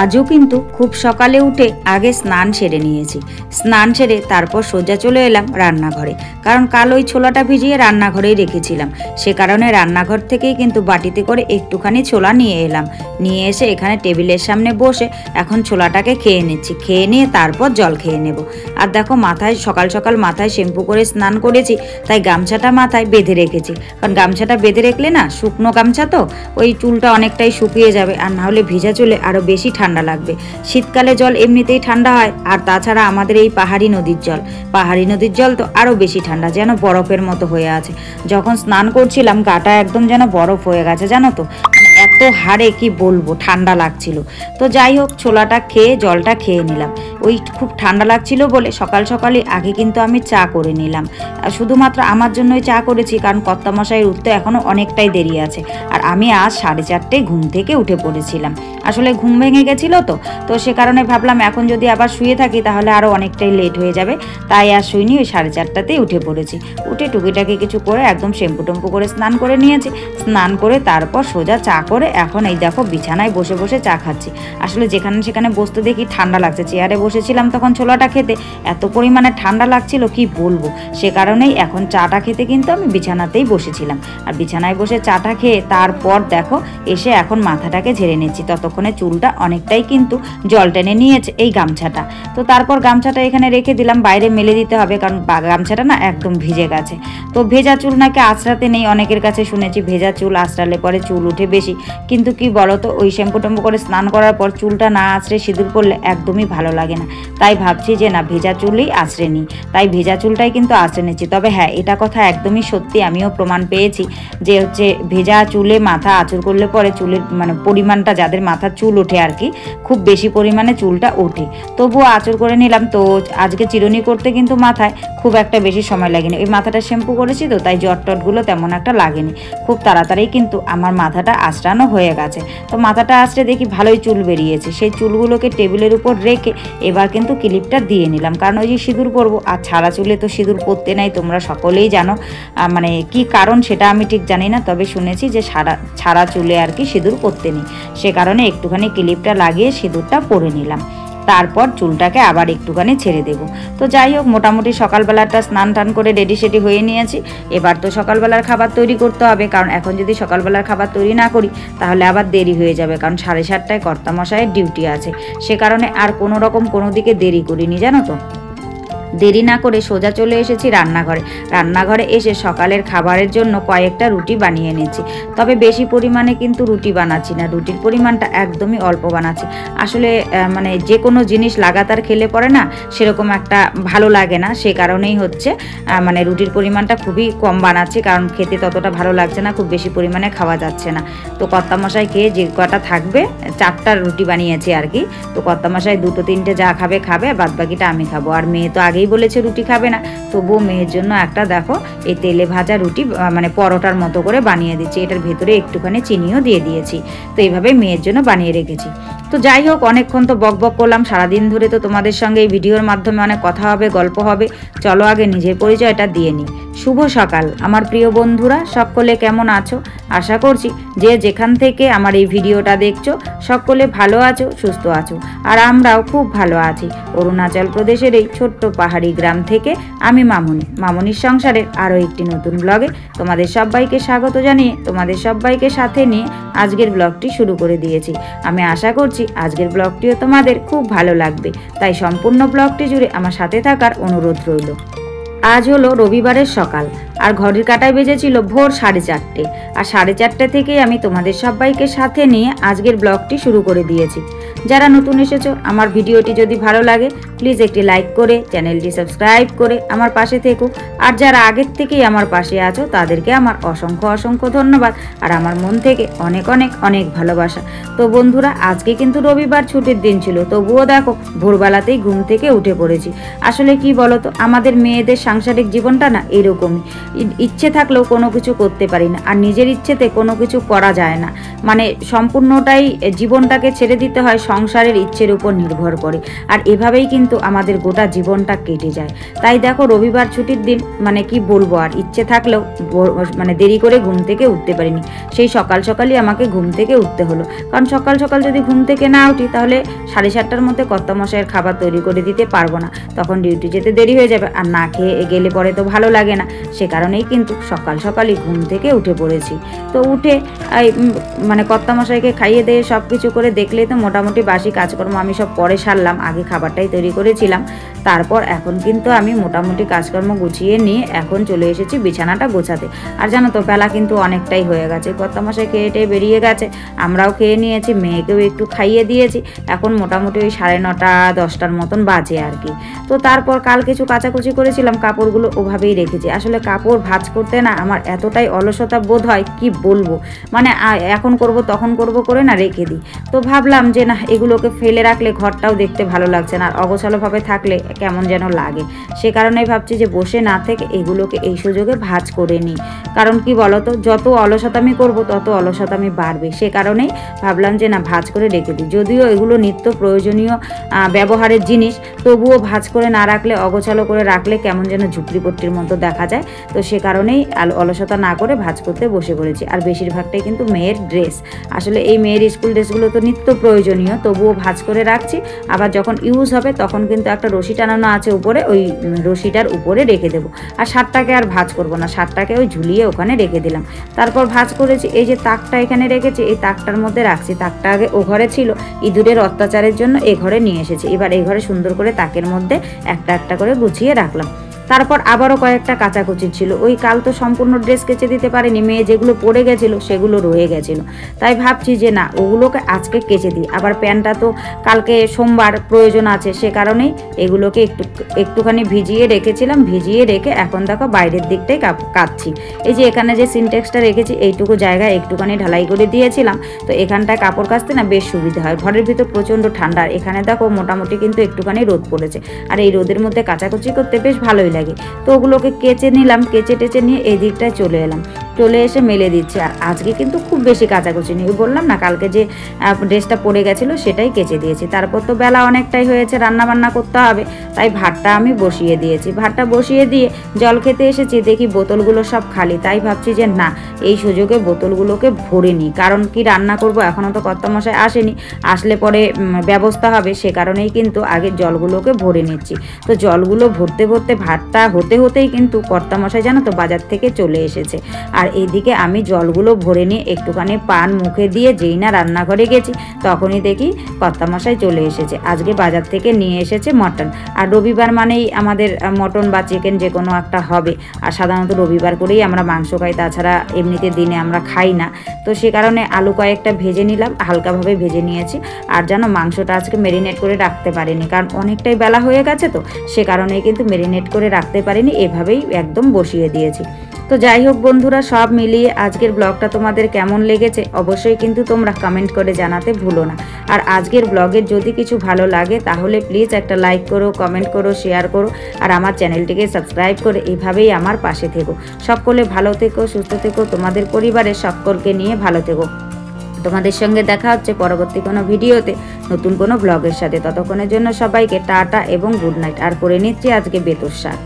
আজও কিন্তু খুব সকালে উঠে আগে স্নান সেরে নিয়েছি। স্নান সেরে তারপর সোজা চলে এলাম রান্নাঘরে, কারণ কাল ওই ছোলাটা ভিজিয়ে রান্নাঘরেই রেখেছিলাম। সে কারণে রান্নাঘর থেকেই কিন্তু বাটিতে করে একটুখানি ছোলা নিয়ে এলাম। নিয়ে এসে এখানে টেবিলের সামনে বসে এখন ছোলাটাকে খেয়ে নিচ্ছি। খেয়ে নিয়ে তারপর জল খেয়ে নেব। আর দেখো মাথায় সকাল সকাল মাথায় শ্যাম্পু করে স্নান করেছি, তাই গামছাটা মাথায় বেঁধে রেখেছি। কারণ গামছাটা বেঁধে রাখলে না, শুকনো গামছা তো ওই চুলটা অনেকটাই শুকিয়ে যাবে, আর না হলে ভিজা চুলে আরও বেশি ঠান্ডা লাগবে। শীতকালে জল এমনিতেই ঠান্ডা হয়, আর তাছাড়া আমাদের এই পাহাড়ি নদীর জল তো আরও বেশি ঠান্ডা, যেন বরফের মতো হয়ে আছে। যখন স্নান করছিলাম গাটা একদম যেন বরফ হয়ে গেছে, জানো তো, এত হাড়ে কি বলবো, ঠান্ডা লাগছিল। তো যাই হোক, ছোলাটা খেয়ে জলটা খেয়ে নিলাম। ওই খুব ঠান্ডা লাগছিল বলে সকাল সকালে আগে কিন্তু আমি চা করে নিলাম। শুধুমাত্র আমার জন্যই চা করেছি, কারণ কর্তামশাইয়ের উঠতে এখনও অনেকটাই দেরি আছে। আর আমি আজ 4:30টায় ঘুম থেকে উঠে পড়েছিলাম। আসলে ঘুম ভেঙে গেছিলো তো সে কারণে ভাবলাম এখন যদি আবার শুয়ে থাকি তাহলে আরও অনেকটাই লেট হয়ে যাবে, তাই আর শুইনি। ওই 4:30টাতেই উঠে পড়েছি। উঠে টুকিটাকি কিছু করে একদম শ্যাম্পু টম্পু করে স্নান করে নিয়েছি। স্নান করে তারপর সোজা চা করে এখন এই দেখো বিছানায় বসে বসে চা খাচ্ছি। আসলে যেখানে সেখানে বসতে দেখি ঠান্ডা লাগছে। চেয়ারে বসেছিলাম তখন ছোলাটা খেতে, এত পরিমাণে ঠান্ডা লাগছিল কি বলবো। সে কারণেই এখন চাটা খেতে কিন্তু আমি বিছানাতেই বসেছিলাম। আর বিছানায় বসে চাটা খেয়ে তারপর দেখো এসে এখন মাথাটাকে ঝেড়ে নিচ্ছি। ততক্ষণে চুলটা অনেকটাই কিন্তু জল টেনে নিয়েছে এই গামছাটা। তো তারপর গামছাটা এখানে রেখে দিলাম, বাইরে মেলে দিতে হবে, কারণ গামছাটা না একদম ভিজে গেছে। তো ভেজা চুল নাকি আঁচড়াতে নেই, অনেকের কাছে শুনেছি ভেজা চুল আঁচড়ালে পরে চুল উঠে বেশি। কিন্তু কি বলো তো, ওই শ্যাম্পু ট্যাম্পু করে স্নান করার পর চুলটা না আঁচড়ে সিঁদুর পরলে একদমই ভালো লাগে না। তাই ভাবছি যে না, ভেজা চুলেই আঁচড়ে নিই। তাই ভেজা চুলটাই কিন্তু আঁচড়ে নিচ্ছি। তবে হ্যাঁ, এটা কথা একদমই সত্যি, আমিও প্রমাণ পেয়েছি যে হচ্ছে ভেজা চুলে মাথা আঁচড় করলে পরে চুলের মানে পরিমাণটা, যাদের মাথার চুল ওঠে আর কি, খুব বেশি পরিমাণে চুলটা ওঠে। তবুও আঁচড় করে নিলাম। তো আজকে চিরুনি করতে কিন্তু মাথায় খুব একটা বেশি সময় লাগেনি। ওই মাথাটা শ্যাম্পু করেছি তো, তাই জট টটগুলো তেমন একটা লাগেনি। খুব তাড়াতাড়ি কিন্তু আমার মাথাটা আঁচড়ানো হয়ে গেছে। তো মাথাটা আঁচড়ে দেখি ভালোই চুল বেরিয়েছে। সেই চুলগুলোকে টেবিলের উপর রেখে এবার কিন্তু ক্লিপটা দিয়ে নিলাম, কারণ ওই যে সিঁদুর পরবো। আর ছাড়া চুলে তো সিঁদুর পরতে নাই, তোমরা সকলেই জানো। মানে কি কারণ সেটা আমি ঠিক জানি না, তবে শুনেছি যে ছাড়া চুলে আর কি সিঁদুর পরতে নেই। সে কারণে একটুখানি ক্লিপটা লাগিয়ে সিঁদুরটা পরে নিলাম। তারপর চুলটাকে আবার একটুখানি ছেড়ে দেব। তো যাই হোক, মোটামুটি সকালবেলাটা স্নান টান করে রেডি সেডি হয়ে নিয়েছি। এবার তো সকালবেলার খাবার তৈরি করতে হবে, কারণ এখন যদি সকালবেলার খাবার তৈরি না করি তাহলে আবার দেরি হয়ে যাবে, কারণ 7:30টায় কর্তামশাইয়ের ডিউটি আছে। সে কারণে আর কোনো রকম কোনো দিকে দেরি করিনি, জানো তো। দেরি না করে সোজা চলে এসেছি রান্নাঘরে এসে সকালের খাবারের জন্য কয়েকটা রুটি বানিয়ে নিচ্ছি। তবে বেশি পরিমাণে কিন্তু রুটি বানাচ্ছি না, রুটির পরিমাণটা একদমই অল্প বানাচ্ছি। আসলে মানে যে কোনো জিনিস লাগাতার খেলে পরে না সেরকম একটা ভালো লাগে না। সে কারণেই হচ্ছে মানে রুটির পরিমাণটা খুবই কম বানাচ্ছি, কারণ খেতে ততটা ভালো লাগছে না, খুব বেশি পরিমাণে খাওয়া যাচ্ছে না। তো কর্তামশাই খেয়ে যে কটা থাকবে, 4টা রুটি বানিয়েছি আর কি। তো কর্তামশাই 2-3টে যা খাবে, আর বাদবাকিটা আমি খাবো। আর মেয়ে তো আগেই বলেছে রুটি খাবে না, তবুও মেয়ের জন্য একটা দেখো এই তেলে ভাজা রুটি মানে পরোটার মতো করে বানিয়ে দিচ্ছি। এটার ভেতরে একটুখানি চিনিও দিয়ে দিয়েছি। তো এইভাবে মেয়ের জন্য বানিয়ে রেখেছি। তো যাই হোক, অনেকক্ষণ তো বক বক করলাম, সারাদিন ধরে তো তোমাদের সঙ্গে এই ভিডিওর মাধ্যমে অনেক কথা হবে, গল্প হবে। চলো আগে নিজের পরিচয়টা দিয়ে নিই। শুভ সকাল আমার প্রিয় বন্ধুরা, সকলে কেমন আছো? আশা করছি যে যেখান থেকে আমার এই ভিডিওটা দেখছো সকলে ভালো আছো, সুস্থ আছো। আর আমরাও খুব ভালো আছি। অরুণাচল প্রদেশের এই ছোট্ট পাহাড়ি গ্রাম থেকে আমি মামনির সংসারের আরও একটি নতুন ব্লগে তোমাদের সবাইকে স্বাগত জানিয়ে তোমাদের সবাইকে সাথে নিয়ে আজকের ব্লগটি শুরু করে দিয়েছি। আমি আশা করছি আজকের ব্লগটিও তোমাদের খুব ভালো লাগবে, তাই সম্পূর্ণ ব্লগটি জুড়ে আমার সাথে থাকার অনুরোধ রইল। আজ হলো রবিবারের সকাল, আর ঘড়ির কাঁটায় বেজেছিল ভোর 4:30। আর 4:30 থেকেই আমি তোমাদের সবাইকে সাথে নিয়ে আজকের ব্লগটি শুরু করে দিয়েছি। যারা নতুন এসেছো, আমার ভিডিওটি যদি ভালো লাগে প্লিজ একটি লাইক করে চ্যানেলটি সাবস্ক্রাইব করে আমার পাশে থেকো। আর যারা আগের থেকেই আমার পাশে আছো তাদেরকে আমার অসংখ্য ধন্যবাদ, আর আমার মন থেকে অনেক অনেক অনেক ভালোবাসা। তো বন্ধুরা, আজকে কিন্তু রবিবার ছুটির দিন ছিল, তবুও দেখো ভোরবেলাতেই ঘুম থেকে উঠে পড়েছি। আসলে কি বলো তো, আমাদের মেয়েদের সাংসারিক জীবনটা না এরকমই। ইচ্ছে থাকলেও কোনো কিছু করতে পারি না, আর নিজের ইচ্ছেতে কোনো কিছু করা যায় না। মানে সম্পূর্ণটাই জীবনটাকে ছেড়ে দিতে হয় সংসারের ইচ্ছের উপর নির্ভর করে, আর এভাবেই কিন্তু আমাদের গোটা জীবনটা কেটে যায়। তাই দেখো রবিবার ছুটির দিন মানে কি বলবো, আর ইচ্ছে থাকলেও মানে দেরি করে ঘুম থেকে উঠতে পারিনি। সেই সকাল সকালই আমাকে ঘুম থেকে উঠতে হলো, কারণ সকাল সকাল যদি ঘুম থেকে না উঠি তাহলে 7:30টার মধ্যে কর্তামশাইয়ের খাবার তৈরি করে দিতে পারবো না, তখন ডিউটি যেতে দেরি হয়ে যাবে, আর না খেয়ে গেলে পরে তো ভালো লাগে না। সে কারণেই কিন্তু সকাল সকালই ঘুম থেকে উঠে পড়েছি। তো উঠে মানে কর্তামশাইকে খাইয়ে দিয়ে সব কিছু করে দেখলেই তো মোটামুটি বাসি কাজকর্ম আমি সব পরে সারলাম, আগে খাবারটাই তৈরি করেছিলাম। তারপর এখন কিন্তু আমি মোটামুটি কাজকর্ম গুছিয়ে নিয়ে এখন চলে এসেছি বিছানাটা গোছাতে। আর জানো তো বেলা কিন্তু অনেকটাই হয়ে গেছে, কর্তামশাই খেয়ে টেয়ে বেরিয়ে গেছে, আমরাও খেয়ে নিয়েছি, মেয়েকেও একটু খাইয়ে দিয়েছি। এখন মোটামুটি ওই 9:30 10টার মতন বাজে আর কি। তো তারপর কাল কিছু কাচাকুচি করেছিলাম, কাপড়গুলো ওভাবেই রেখেছি। আসলে কাপড় ভাঁজ করতে না আমার এতটাই অলসতা বোধ হয় কি বলবো, মানে এখন করব তখন করব করে না রেখে দিই। তো ভাবলাম যে না এগুলোকে ফেলে রাখলে ঘরটাও দেখতে ভালো লাগছে না, আর অগোছালোভাবে থাকলে কেমন যেন লাগে। সে কারণেই ভাবছি যে বসে না থেকে এগুলোকে এই সুযোগে ভাঁজ করে নিই। কারণ কি বলতো, যত অলসতামি করব তত অলসতামি বাড়বে। সে কারণেই ভাবলাম যে না ভাঁজ করে রেখে দিই। যদিও এগুলো নিত্য প্রয়োজনীয় ব্যবহারের জিনিস, তবুও ভাঁজ করে না রাখলে, অগোছালো করে রাখলে কেমন যেন ঝুপড়িপট্টির মতো দেখা যায়। তো সে কারণেই অলসতা না করে ভাঁজ করতে বসে পড়েছি। আর বেশিরভাগটাই কিন্তু মেয়ের ড্রেস। আসলে এই মেয়ের স্কুল ড্রেসগুলো তো নিত্য প্রয়োজনীয়, তবুও ভাঁজ করে রাখছি। আবার যখন ইউজ হবে তখন কিন্তু একটা রশি টানানো আছে উপরে, ওই রশিটার উপরে রেখে দেবো। আর শার্টটাকে আর ভাঁজ করবো না, শার্টটাকে ওই ঝুলিয়ে ওখানে রেখে দিলাম। তারপর ভাঁজ করেছি, এই যে তাকটা এখানে রেখেছি, এই তাকটার মধ্যে রাখছি। তাকটা আগে ও ঘরে ছিল, ইঁদুরের অত্যাচারের জন্য এ ঘরে নিয়ে এসেছি। এবার এই ঘরে সুন্দর করে তাকের মধ্যে একটা একটা করে গুছিয়ে রাখলাম। তারপর আবারও কয়েকটা কাচাকুচি ছিল, ওই কাল তো সম্পূর্ণ ড্রেস কেচে দিতে পারিনি, মেয়ে যেগুলো পরে গেছিলো সেগুলো রয়ে গেছিলো। তাই ভাবছি যে না ওগুলোকে আজকে কেচে দিই। আবার প্যান্টটা তো কালকে সোমবার প্রয়োজন আছে, সে কারণেই এগুলোকে একটুখানি ভিজিয়ে রেখেছিলাম। ভিজিয়ে রেখে এখন দেখো বাইরের দিকটাই কাচ্ছি। এই যে এখানে যে সিনটেক্সটা রেখেছি এইটুকু জায়গায় একটুখানি ঢালাই করে দিয়েছিলাম, তো এখানটায় কাপড় কাচতে না বেশ সুবিধা হয়। ঘরের ভিতর প্রচণ্ড ঠান্ডা, এখানে দেখো মোটামুটি কিন্তু একটুখানি রোদ পড়েছে, আর এই রোদের মধ্যে কাচাকুচি করতে বেশ ভালোই লাগে। তো ওগুলোকে কেচে নিলাম, কেচে টেচে নিয়ে এই দিকটায় চলে এলাম, চলে এসে মেলে দিচ্ছি। আর আজকে কিন্তু খুব বেশি কাচাকুচি নেই, বললাম না কালকে যে ড্রেসটা পরে গেছিলো সেটাই কেচে দিয়েছি। তারপর তো বেলা অনেকটাই হয়েছে, রান্না বান্না করতে হবে, তাই ভাতটা আমি বসিয়ে দিয়েছি। ভাতটা বসিয়ে দিয়ে জল খেতে এসেছি, দেখি বোতলগুলো সব খালি। তাই ভাবছি যে না এই সুযোগে বোতলগুলোকে ভরে নিই, কারণ কি রান্না করব, এখনও তো কর্তামশাই আসেনি, আসলে পরে ব্যবস্থা হবে। সে কারণেই কিন্তু আগে জলগুলোকে ভরে নিচ্ছি। তো জলগুলো ভরতে ভরতে ভাতটা হতে হতেই কিন্তু কর্তামশাই জানো তো বাজার থেকে চলে এসেছে। আর এইদিকে আমি জলগুলো ভরে নিয়ে একটুখানি পান মুখে দিয়ে যেই না রান্নাঘরে গেছি তখনই দেখি কর্তামশাই চলে এসেছে। আজকে বাজার থেকে নিয়ে এসেছে মটন, আর রবিবার মানেই আমাদের মটন বা চিকেন যে কোনো একটা হবে। আর সাধারণত রবিবার করেই আমরা মাংস খাই, তাছাড়া এমনিতে দিনে আমরা খাই না। তো সে কারণে আলু কয়েকটা ভেজে নিলাম, হালকাভাবে ভেজে নিয়েছি। আর জানো মাংসটা আজকে মেরিনেট করে রাখতে পারিনি, কারণ অনেকটাই বেলা হয়ে গেছে, তো সে কারণেই কিন্তু মেরিনেট করে রাখতে পারিনি, এভাবেই একদম বসিয়ে দিয়েছি। তো যাই হোক বন্ধুরা, সব মিলিয়ে আজকের ব্লগটা তোমাদের কেমন লেগেছে অবশ্যই কিন্তু তোমরা কমেন্ট করে জানাতে ভুলো না। আর আজকের ব্লগের যদি কিছু ভালো লাগে তাহলে প্লিজ একটা লাইক করো, কমেন্ট করো, শেয়ার করো, আর আমার চ্যানেলটিকে সাবস্ক্রাইব করে এভাবেই আমার পাশে থেকো। সকলে ভালো থেকো, সুস্থ থেকো, তোমাদের পরিবারের সকলকে নিয়ে ভালো থেকো। তোমাদের সঙ্গে দেখা হচ্ছে পরবর্তী কোনো ভিডিওতে নতুন কোনো ব্লগের সাথে। ততক্ষণের জন্য সবাইকে টাটা এবং গুড নাইট। আর করে নিচ্ছি আজকে বেতর শাক।